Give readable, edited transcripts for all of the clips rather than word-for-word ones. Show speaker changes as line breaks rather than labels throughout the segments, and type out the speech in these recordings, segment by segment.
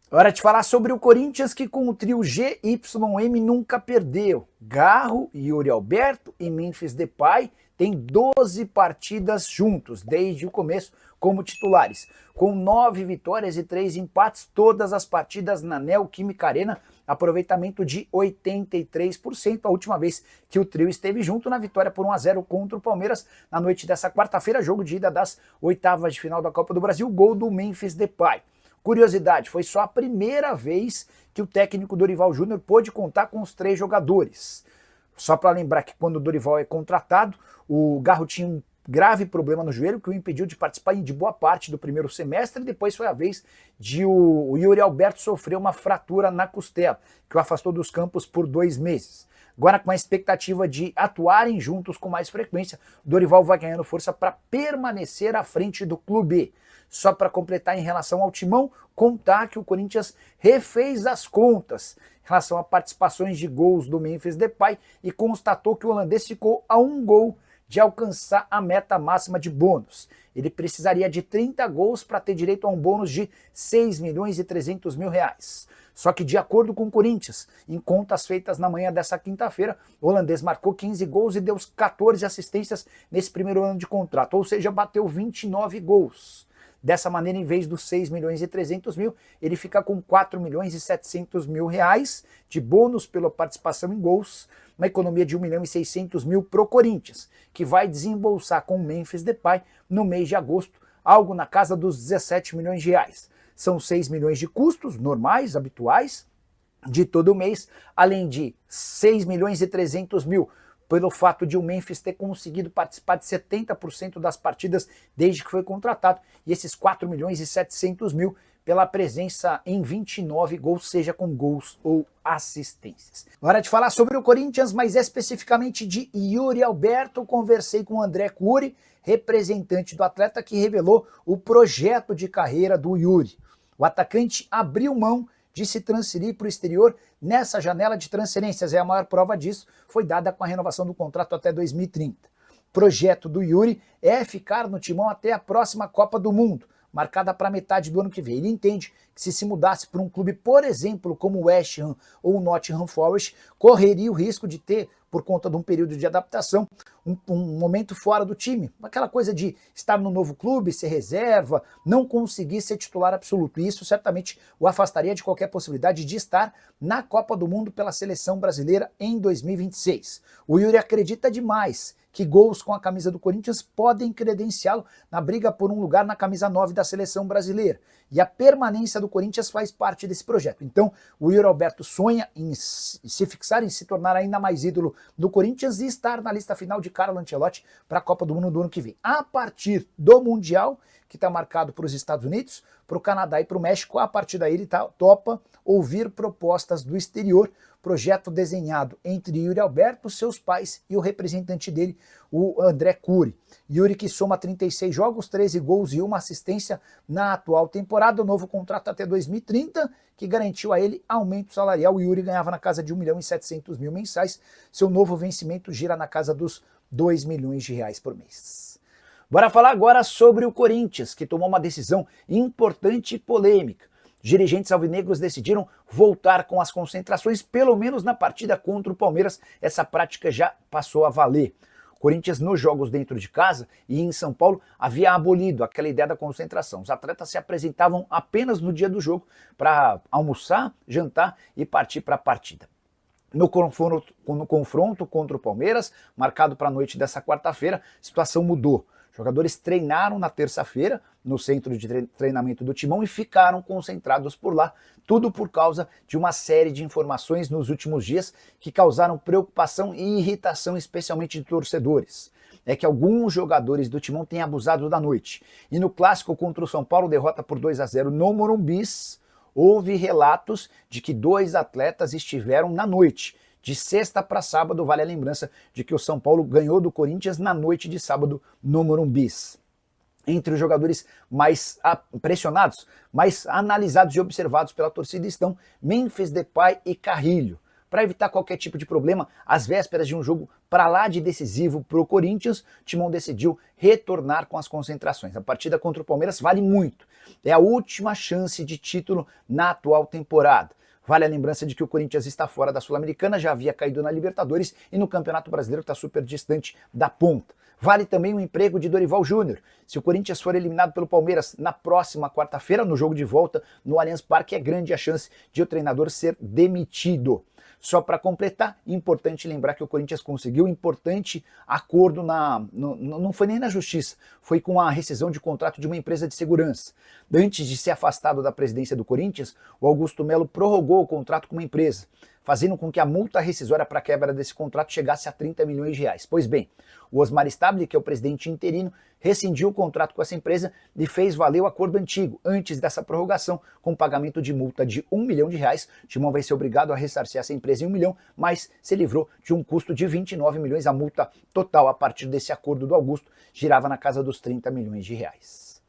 Hora de falar sobre o Corinthians que com o trio GYM nunca perdeu. Garro, Yuri Alberto e Memphis Depay têm 12 partidas juntos desde o começo como titulares. Com 9 vitórias e 3 empates, todas as partidas na Neoquímica Arena, aproveitamento de 83%, a última vez que o trio esteve junto na vitória por 1-0 contra o Palmeiras na noite dessa quarta-feira, jogo de ida das oitavas de final da Copa do Brasil, gol do Memphis Depay. Curiosidade, foi só a primeira vez que o técnico Dorival Júnior pôde contar com os 3 jogadores. Só para lembrar que quando o Dorival é contratado, o Garro tinha um grave problema no joelho que o impediu de participar de boa parte do primeiro semestre, e depois foi a vez de o Yuri Alberto sofrer uma fratura na costela, que o afastou dos campos por 2 meses. Agora, com a expectativa de atuarem juntos com mais frequência, Dorival vai ganhando força para permanecer à frente do clube. Só para completar em relação ao Timão, contar que o Corinthians refez as contas em relação a participações de gols do Memphis Depay e constatou que o holandês ficou a 1 gol de alcançar a meta máxima de bônus. Ele precisaria de 30 gols para ter direito a um bônus de 6 milhões e 300 mil reais. Só que, de acordo com o Corinthians, em contas feitas na manhã dessa quinta-feira, o holandês marcou 15 gols e deu 14 assistências nesse primeiro ano de contrato, ou seja, bateu 29 gols. Dessa maneira, em vez dos 6 milhões e 300 mil, ele fica com 4 milhões e 700 mil reais de bônus pela participação em gols, uma economia de 1 milhão e 600 mil pro Corinthians, que vai desembolsar com o Memphis Depay no mês de agosto, algo na casa dos 17 milhões de reais. São 6 milhões de custos normais, habituais, de todo mês, além de 6 milhões e 300 mil pelo fato de o Memphis ter conseguido participar de 70% das partidas desde que foi contratado, e esses 4 milhões e 700 mil pela presença em 29 gols, seja com gols ou assistências. Hora de falar sobre o Corinthians, mas especificamente de Yuri Alberto. Conversei com o André Cury, representante do atleta, que revelou o projeto de carreira do Yuri. O atacante abriu mão de se transferir para o exterior nessa janela de transferências, e a maior prova disso foi dada com a renovação do contrato até 2030. O projeto do Yuri é ficar no Timão até a próxima Copa do Mundo, marcada para metade do ano que vem. Ele entende que se mudasse para um clube, por exemplo, como o West Ham ou o Nottingham Forest, correria o risco de ter, por conta de um período de adaptação, um momento fora do time. Aquela coisa de estar no novo clube, ser reserva, não conseguir ser titular absoluto. E isso certamente o afastaria de qualquer possibilidade de estar na Copa do Mundo pela seleção brasileira em 2026. O Yuri acredita demais que gols com a camisa do Corinthians podem credenciá-lo na briga por um lugar na camisa 9 da seleção brasileira. E a permanência do Corinthians faz parte desse projeto. Então, o Yuri Alberto sonha em se fixar, em se tornar ainda mais ídolo do Corinthians e estar na lista final de Carlo Ancelotti para a Copa do Mundo do ano que vem. A partir do Mundial, que está marcado para os Estados Unidos, para o Canadá e para o México, a partir daí ele topa ouvir propostas do exterior, projeto desenhado entre Yuri Alberto, seus pais e o representante dele, o André Cury. Yuri, que soma 36 jogos, 13 gols e 1 assistência na atual temporada, o novo contrato até 2030, que garantiu a ele aumento salarial. O Yuri ganhava na casa de 1 milhão e 700 mil mensais, seu novo vencimento gira na casa dos 2 milhões de reais por mês. Bora falar agora sobre o Corinthians, que tomou uma decisão importante e polêmica. Dirigentes alvinegros decidiram voltar com as concentrações, pelo menos na partida contra o Palmeiras. Essa prática já passou a valer. O Corinthians, nos jogos dentro de casa e em São Paulo, havia abolido aquela ideia da concentração. Os atletas se apresentavam apenas no dia do jogo para almoçar, jantar e partir para a partida. No confronto contra o Palmeiras, marcado para a noite dessa quarta-feira, a situação mudou. Jogadores treinaram na terça-feira no centro de treinamento do Timão e ficaram concentrados por lá, tudo por causa de uma série de informações nos últimos dias que causaram preocupação e irritação, especialmente de torcedores. É que alguns jogadores do Timão têm abusado da noite. E no clássico contra o São Paulo, derrota por 2-0 no Morumbi, houve relatos de que 2 atletas estiveram na noite. De sexta para sábado, vale a lembrança de que o São Paulo ganhou do Corinthians na noite de sábado no Morumbi. Entre os jogadores mais pressionados, mais analisados e observados pela torcida estão Memphis Depay e Carrilho. para evitar qualquer tipo de problema, às vésperas de um jogo para lá de decisivo para o Corinthians, o Timão decidiu retornar com as concentrações. A partida contra o Palmeiras vale muito. É a última chance de título na atual temporada. Vale a lembrança de que o Corinthians está fora da Sul-Americana, já havia caído na Libertadores e no Campeonato Brasileiro está super distante da ponta. Vale também o emprego de Dorival Júnior. Se o Corinthians for eliminado pelo Palmeiras na próxima quarta-feira, no jogo de volta no Allianz Parque, é grande a chance de o treinador ser demitido. Só para completar, importante lembrar que o Corinthians conseguiu um importante acordo, não foi nem na justiça, foi com a rescisão de contrato de uma empresa de segurança. Antes de ser afastado da presidência do Corinthians, o Augusto Melo prorrogou o contrato com uma empresa, fazendo com que a multa rescisória para a quebra desse contrato chegasse a 30 milhões de reais. Pois bem, o Osmar Stabile, que é o presidente interino, rescindiu o contrato com essa empresa e fez valer o acordo antigo. Antes dessa prorrogação, com pagamento de multa de R$1 milhão, o Timão vai ser obrigado a ressarcir essa empresa em R$1 milhão, mas se livrou de um custo de 29 milhões. A multa total a partir desse acordo do Augusto girava na casa dos 30 milhões de reais.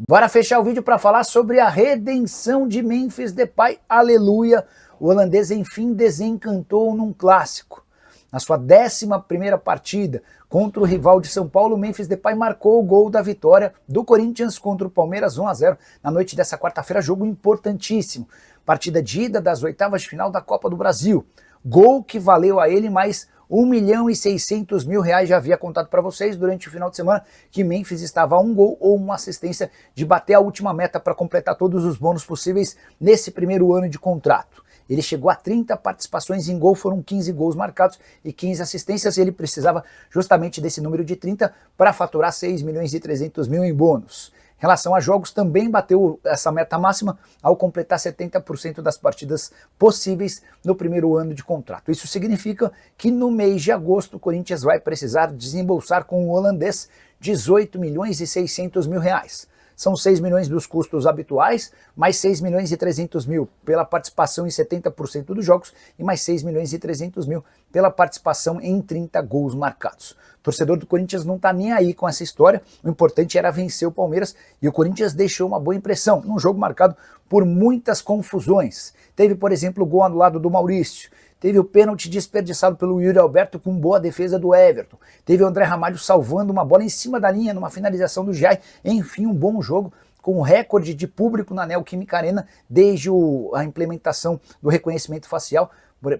Bora fechar o vídeo para falar sobre a redenção de Memphis Depay. Aleluia! O holandês enfim desencantou num clássico. Na sua 11ª partida contra o rival de São Paulo, Memphis Depay marcou o gol da vitória do Corinthians contra o Palmeiras 1-0 na noite dessa quarta-feira, jogo importantíssimo. Partida de ida das oitavas de final da Copa do Brasil. Gol que valeu a ele mais R$1.600.000. Já havia contado para vocês durante o final de semana que Memphis estava a um gol ou uma assistência de bater a última meta para completar todos os bônus possíveis nesse primeiro ano de contrato. Ele chegou a 30 participações em gol, foram 15 gols marcados e 15 assistências, e ele precisava justamente desse número de 30 para faturar 6.300.000 em bônus. Em relação a jogos, também bateu essa meta máxima ao completar 70% das partidas possíveis no primeiro ano de contrato. Isso significa que no mês de agosto o Corinthians vai precisar desembolsar com o holandês R$18.600.000. São 6 milhões dos custos habituais, mais 6.300.000 pela participação em 70% dos jogos e mais 6.300.000 pela participação em 30 gols marcados. O torcedor do Corinthians não está nem aí com essa história, o importante era vencer o Palmeiras e o Corinthians deixou uma boa impressão, num jogo marcado por muitas confusões. Teve, por exemplo, o gol anulado do Maurício. Teve o pênalti desperdiçado pelo Yuri Alberto com boa defesa do Everton. Teve o André Ramalho salvando uma bola em cima da linha numa finalização do Giai. Enfim, um bom jogo com o recorde de público na Neoquímica Arena desde a implementação do reconhecimento facial.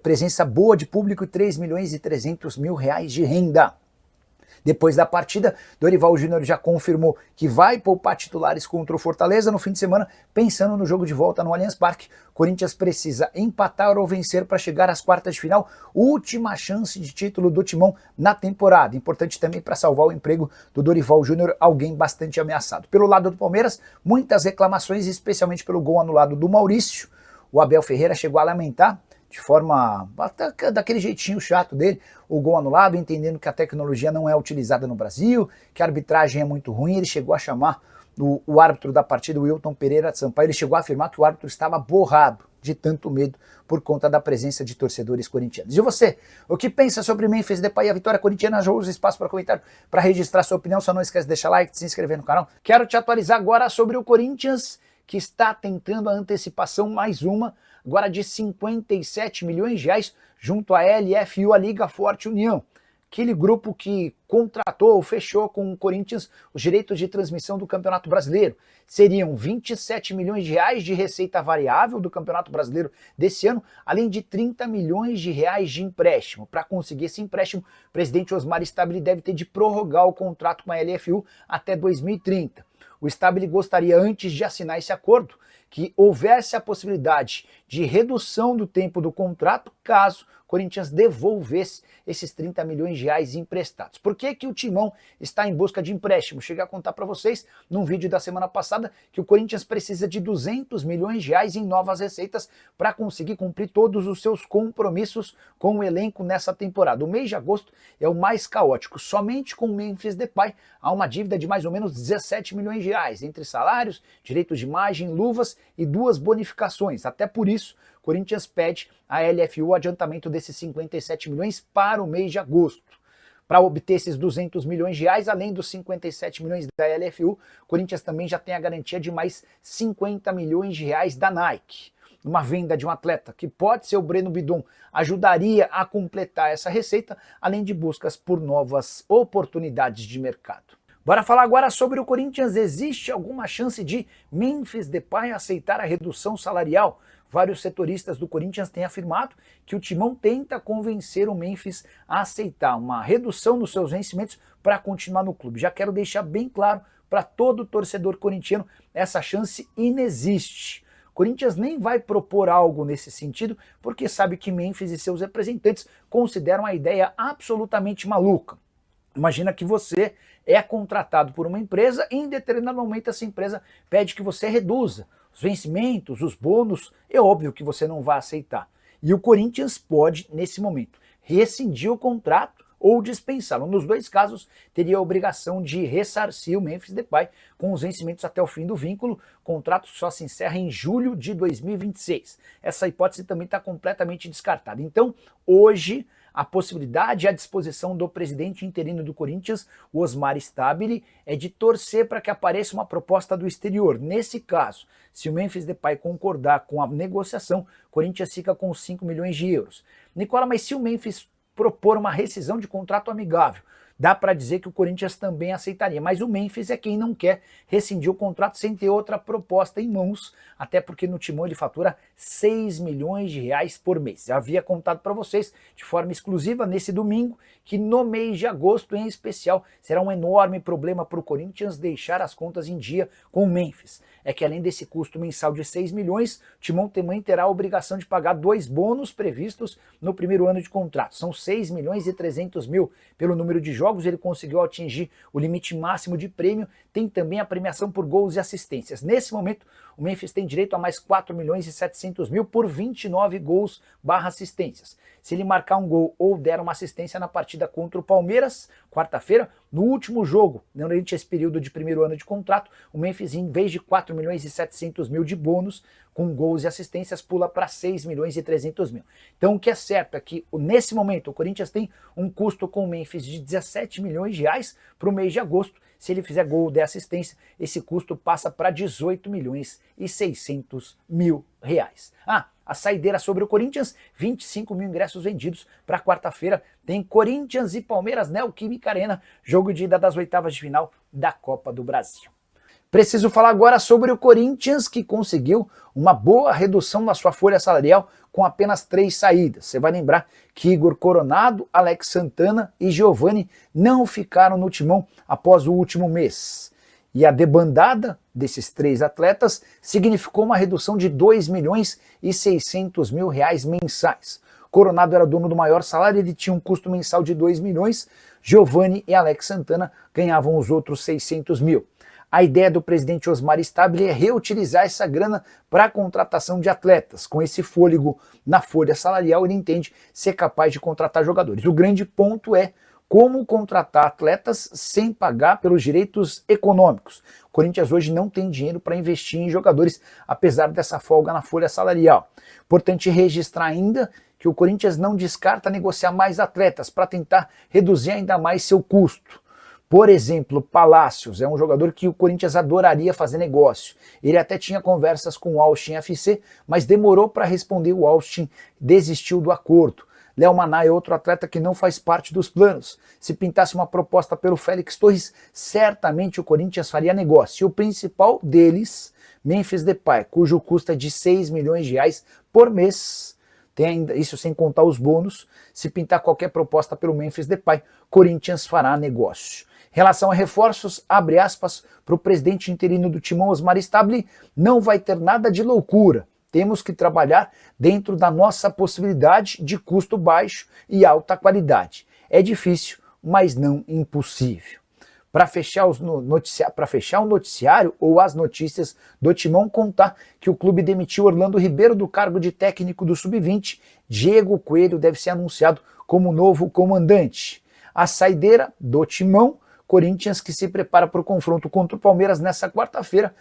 Presença boa de público e R$3.300.000 de renda. Depois da partida, Dorival Júnior já confirmou que vai poupar titulares contra o Fortaleza no fim de semana, pensando no jogo de volta no Allianz Parque. Corinthians precisa empatar ou vencer para chegar às quartas de final, última chance de título do Timão na temporada. Importante também para salvar o emprego do Dorival Júnior, alguém bastante ameaçado. Pelo lado do Palmeiras, muitas reclamações, especialmente pelo gol anulado do Maurício. O Abel Ferreira chegou a lamentar, de forma até daquele jeitinho chato dele, o gol anulado, entendendo que a tecnologia não é utilizada no Brasil, que a arbitragem é muito ruim. Ele chegou a chamar o árbitro da partida, o Wilton Pereira de Sampaio, ele chegou a afirmar que o árbitro estava borrado de tanto medo por conta da presença de torcedores corintianos. E você, o que pensa sobre Memphis Depay e a vitória corintiana? Já usa espaço para comentário, para registrar sua opinião. Só não esquece de deixar like, de se inscrever no canal. Quero te atualizar agora sobre o Corinthians, que está tentando a antecipação mais uma, agora de 57 milhões de reais, junto à LFU, a Liga Forte União. Aquele grupo que contratou ou fechou com o Corinthians os direitos de transmissão do Campeonato Brasileiro. Seriam 27 milhões de reais de receita variável do Campeonato Brasileiro desse ano, além de 30 milhões de reais de empréstimo. Para conseguir esse empréstimo, o presidente Osmar Stabile deve ter de prorrogar o contrato com a LFU até 2030. O Stabile gostaria, antes de assinar esse acordo, que houvesse a possibilidade de redução do tempo do contrato caso o Corinthians devolvesse esses 30 milhões de reais emprestados. Por que que o Timão está em busca de empréstimo? Cheguei a contar para vocês num vídeo da semana passada que o Corinthians precisa de 200 milhões de reais em novas receitas para conseguir cumprir todos os seus compromissos com o elenco nessa temporada. O mês de agosto é o mais caótico. Somente com o Memphis Depay há uma dívida de mais ou menos 17 milhões de reais, entre salários, direitos de imagem, luvas e 2 bonificações. Até por isso, o Corinthians pede à LFU o adiantamento desses 57 milhões para o mês de agosto. Para obter esses 200 milhões de reais, além dos 57 milhões da LFU, o Corinthians também já tem a garantia de mais 50 milhões de reais da Nike. numa venda de um atleta, que pode ser o Breno Bidon, ajudaria a completar essa receita, além de buscas por novas oportunidades de mercado. Bora falar agora sobre o Corinthians. Existe alguma chance de Memphis Depay aceitar a redução salarial? Vários setoristas do Corinthians têm afirmado que o Timão tenta convencer o Memphis a aceitar uma redução nos seus vencimentos para continuar no clube. Já quero deixar bem claro para todo torcedor corintiano, essa chance inexiste. O Corinthians nem vai propor algo nesse sentido, porque sabe que Memphis e seus representantes consideram a ideia absolutamente maluca. Imagina que você é contratado por uma empresa e em determinado momento essa empresa pede que você reduza os vencimentos, os bônus, é óbvio que você não vai aceitar. E o Corinthians pode, nesse momento, rescindir o contrato ou dispensá-lo. Nos dois casos, teria a obrigação de ressarcir o Memphis Depay com os vencimentos até o fim do vínculo. O contrato só se encerra em julho de 2026. Essa hipótese também está completamente descartada. Então, hoje, a possibilidade à disposição do presidente interino do Corinthians, o Osmar Stabile, é de torcer para que apareça uma proposta do exterior. Nesse caso, se o Memphis Depay concordar com a negociação, o Corinthians fica com 5 milhões de euros. Nicola, mas se o Memphis propor uma rescisão de contrato amigável, dá para dizer que o Corinthians também aceitaria, mas o Memphis é quem não quer rescindir o contrato sem ter outra proposta em mãos, até porque no Timão ele fatura 6 milhões de reais por mês. Já havia contado para vocês de forma exclusiva nesse domingo que no mês de agosto em especial será um enorme problema para o Corinthians deixar as contas em dia com o Memphis. É que além desse custo mensal de 6 milhões, o Timão também terá a obrigação de pagar 2 bônus previstos no primeiro ano de contrato. São 6 milhões e 300 mil pelo número de jogos, ele conseguiu atingir o limite máximo de prêmio, tem também a premiação por gols e assistências. Nesse momento, o Memphis tem direito a mais 4 milhões e 700 mil por 29 gols / assistências. Se ele marcar um gol ou der uma assistência na partida contra o Palmeiras, quarta-feira, no último jogo, durante esse período de primeiro ano de contrato, o Memphis, em vez de 4 milhões e 700 mil de bônus, com gols e assistências, pula para 6 milhões e 300 mil. Então o que é certo é que, nesse momento, o Corinthians tem um custo com o Memphis de 17 milhões de reais para o mês de agosto. Se ele fizer gol ou der assistência, esse custo passa para 18 milhões e 600 mil reais. A saideira sobre o Corinthians, 25 mil ingressos vendidos para quarta-feira. Tem Corinthians e Palmeiras, Neoquímica Arena, jogo de ida das oitavas de final da Copa do Brasil. Preciso falar agora sobre o Corinthians, que conseguiu uma boa redução na sua folha salarial com apenas 3 saídas. Você vai lembrar que Igor Coronado, Alex Santana e Giovani não ficaram no Timão após o último mês. E a debandada desses 3 atletas significou uma redução de 2 milhões e 600 mil reais mensais. Coronado era dono do maior salário, ele tinha um custo mensal de 2 milhões, Giovani e Alex Santana ganhavam os outros 600 mil. A ideia do presidente Osmar Stabile é reutilizar essa grana para a contratação de atletas. Com esse fôlego na folha salarial, ele entende ser capaz de contratar jogadores. O grande ponto é como contratar atletas sem pagar pelos direitos econômicos. O Corinthians hoje não tem dinheiro para investir em jogadores, apesar dessa folga na folha salarial. Importante registrar ainda que o Corinthians não descarta negociar mais atletas para tentar reduzir ainda mais seu custo. Por exemplo, Palácios é um jogador que o Corinthians adoraria fazer negócio. Ele até tinha conversas com o Austin FC, mas demorou para responder, o Austin desistiu do acordo. Léo Maná é outro atleta que não faz parte dos planos. Se pintasse uma proposta pelo Félix Torres, certamente o Corinthians faria negócio. E o principal deles, Memphis Depay, cujo custo é de 6 milhões de reais por mês. Tem ainda isso sem contar os bônus. Se pintar qualquer proposta pelo Memphis Depay, Corinthians fará negócio. Em relação a reforços, abre aspas, para o presidente interino do Timão, Osmar Stabile, não vai ter nada de loucura. Temos que trabalhar dentro da nossa possibilidade de custo baixo e alta qualidade. É difícil, mas não impossível. Para fechar o noticiário ou as notícias do Timão, contar que o clube demitiu Orlando Ribeiro do cargo de técnico do Sub-20. Diego Coelho deve ser anunciado como novo comandante. A saideira do Timão, Corinthians, que se prepara para o confronto contra o Palmeiras nessa quarta-feira.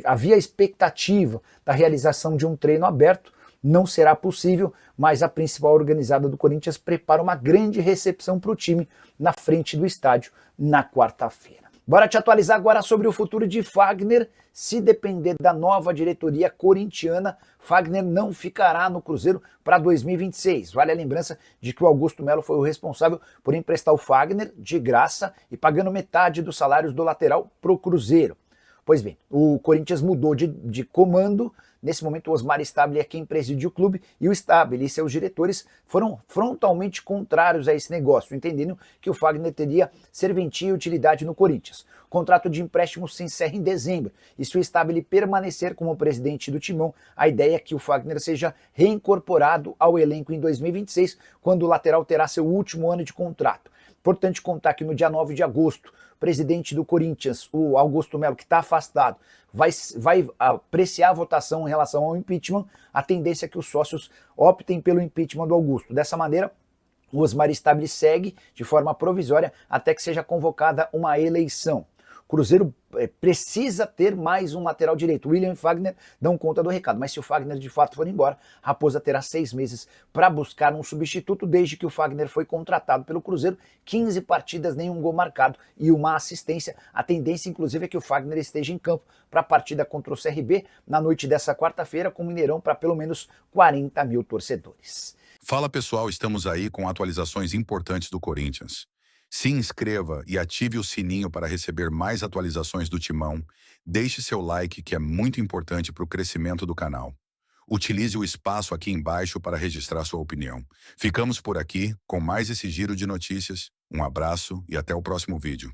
Havia expectativa da realização de um treino aberto, não será possível, mas a principal organizada do Corinthians prepara uma grande recepção para o time na frente do estádio na quarta-feira. Bora te atualizar agora sobre o futuro de Fagner. Se depender da nova diretoria corintiana, Fagner não ficará no Cruzeiro para 2026. Vale a lembrança de que o Augusto Melo foi o responsável por emprestar o Fagner de graça e pagando metade dos salários do lateral para o Cruzeiro. Pois bem, o Corinthians mudou de comando. Nesse momento, o Osmar Stabile é quem preside o clube e o Stabile e seus diretores foram frontalmente contrários a esse negócio, entendendo que o Fagner teria serventia e utilidade no Corinthians. O contrato de empréstimo se encerra em dezembro e se o Stabile permanecer como presidente do Timão, a ideia é que o Fagner seja reincorporado ao elenco em 2026, quando o lateral terá seu último ano de contrato. Importante contar que no dia 9 de agosto, o presidente do Corinthians, o Augusto Melo, que está afastado, vai apreciar a votação em relação ao impeachment. A tendência é que os sócios optem pelo impeachment do Augusto. Dessa maneira, o Osmar Stabile segue de forma provisória até que seja convocada uma eleição. O Cruzeiro precisa ter mais um lateral direito. William e Fagner dão conta do recado, mas se o Fagner de fato for embora, Raposa terá 6 meses para buscar um substituto, desde que o Fagner foi contratado pelo Cruzeiro. 15 partidas, nenhum gol marcado e uma assistência. A tendência, inclusive, é que o Fagner esteja em campo para a partida contra o CRB na noite dessa quarta-feira, com o Mineirão para pelo menos 40 mil torcedores.
Fala pessoal, estamos aí com atualizações importantes do Corinthians. Se inscreva e ative o sininho para receber mais atualizações do Timão. Deixe seu like, que é muito importante para o crescimento do canal. Utilize o espaço aqui embaixo para registrar sua opinião. Ficamos por aqui com mais esse giro de notícias. Um abraço e até o próximo vídeo.